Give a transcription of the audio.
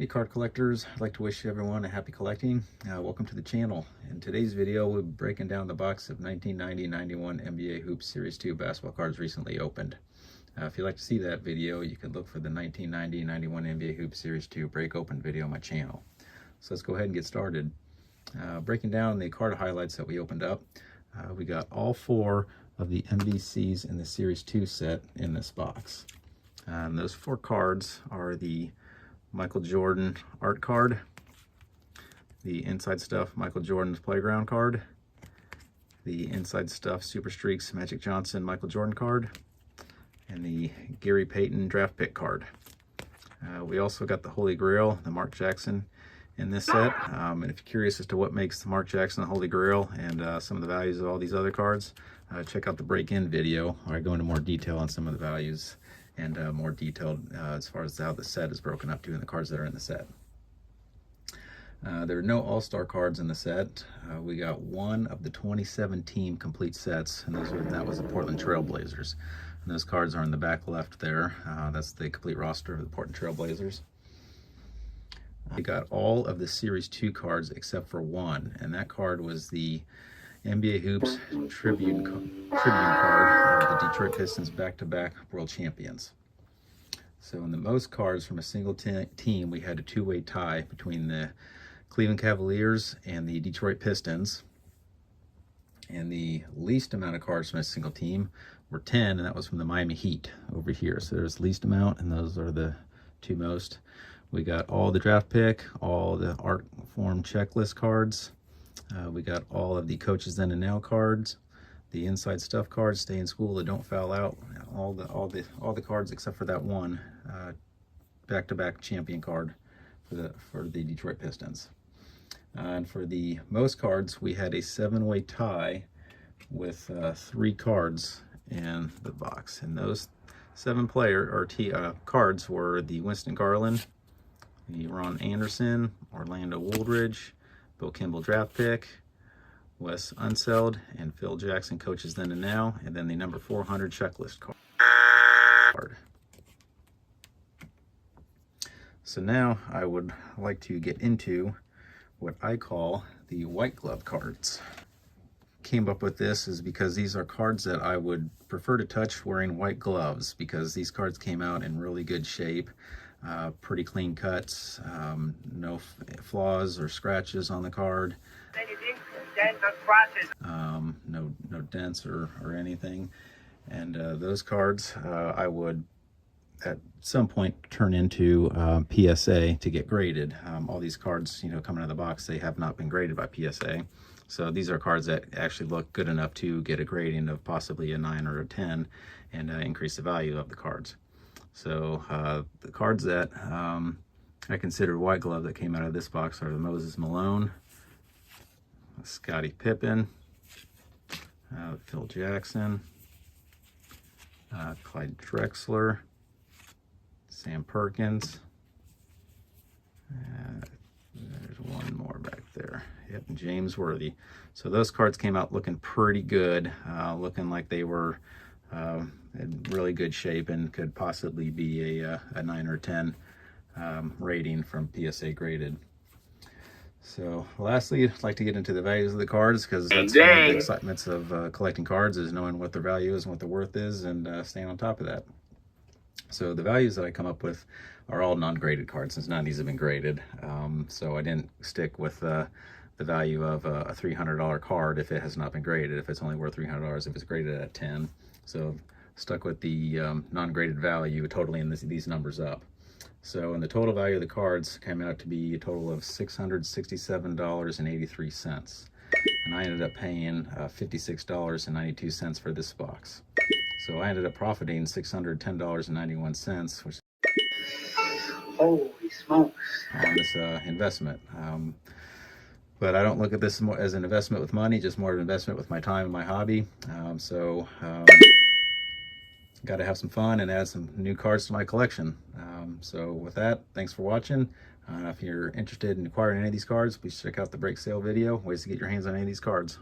Hey card collectors, I'd like to wish everyone a happy collecting. Welcome to the channel. In today's video, we'll be breaking down the box of 1990-91 NBA Hoops Series 2 basketball cards recently opened. If you'd like to see that video, you can look for the 1990-91 NBA Hoops Series 2 break open video on my channel. So let's go ahead and get started. Breaking down the card highlights that we opened up, we got all four of the MVCs in the Series 2 set in this box. And those four cards are the Michael Jordan art card, the Inside Stuff Michael Jordan's Playground card, the Inside Stuff Super Streaks Magic Johnson Michael Jordan card, and the Gary Payton draft pick card. We also got the Holy Grail, the Mark Jackson, in this set. And if you're curious as to what makes the Mark Jackson the Holy Grail and some of the values of all these other cards, check out the break-in video where I go into more detail on some of the values and more detailed as far as how the set is broken up to and the cards that are in the set. There are no all-star cards in the set. We got one of the 27 team complete sets, and that was the Portland Trail Blazers. And those cards are in the back left there. That's the complete roster of the Portland Trail Blazers. We got all of the Series 2 cards except for one, and that card was the NBA Hoops Tribune card of the Detroit Pistons back-to-back world champions. So in the most cards from a single team, we had a two-way tie between the Cleveland Cavaliers and the Detroit Pistons. And the least amount of cards from a single team were 10, and that was from the Miami Heat over here. So there's least amount, and those are the two most. We got all the draft pick, all the art form checklist cards. We got all of the Coaches Then and Now cards, the Inside Stuff cards, Stay in School, the Don't Foul Out, all the cards except for that one back-to-back champion card for the Detroit Pistons. And for the most cards, we had a 7-way tie with 3 cards in the box, and those 7 cards were the Winston Garland, the Ron Anderson, Orlando Woolridge, Bill Kimball draft pick, Wes Unseld, and Phil Jackson Coaches Then and Now, and then the number 400 checklist card. So now I would like to get into what I call the white glove cards. Came up with this is because these are cards that I would prefer to touch wearing white gloves, because these cards came out in really good shape. Pretty clean cuts, no flaws or scratches on the card, no dents or anything. And those cards I would at some point turn into PSA to get graded. All these cards, coming out of the box, they have not been graded by PSA. So these are cards that actually look good enough to get a grading of possibly a 9 or a 10 and increase the value of the cards. So the cards that I consider white glove that came out of this box are the Moses Malone, Scottie Pippen, Phil Jackson, Clyde Drexler, Sam Perkins, there's one more back there. Yep, James Worthy. So those cards came out looking pretty good, looking like they were in really good shape and could possibly be a 9 or 10 rating from PSA graded. So lastly, I'd like to get into the values of the cards, because that's one of the excitements of collecting cards, is knowing what their value is and what their worth is, and staying on top of that. So the values that I come up with are all non-graded cards, since none of these have been graded. So I didn't stick with the value of a $300 card if it has not been graded, if it's only worth $300 if it's graded at 10. So stuck with the non-graded value, totaling these numbers up. So and the total value of the cards came out to be a total of $667.83. And I ended up paying $56.92 for this box. So I ended up profiting $610.91, which holy smokes, on this investment. But I don't look at this more as an investment with money, just more of an investment with my time and my hobby. Got to have some fun and add some new cards to my collection. So with that, thanks for watching. If you're interested in acquiring any of these cards, please check out the break sale video, ways to get your hands on any of these cards.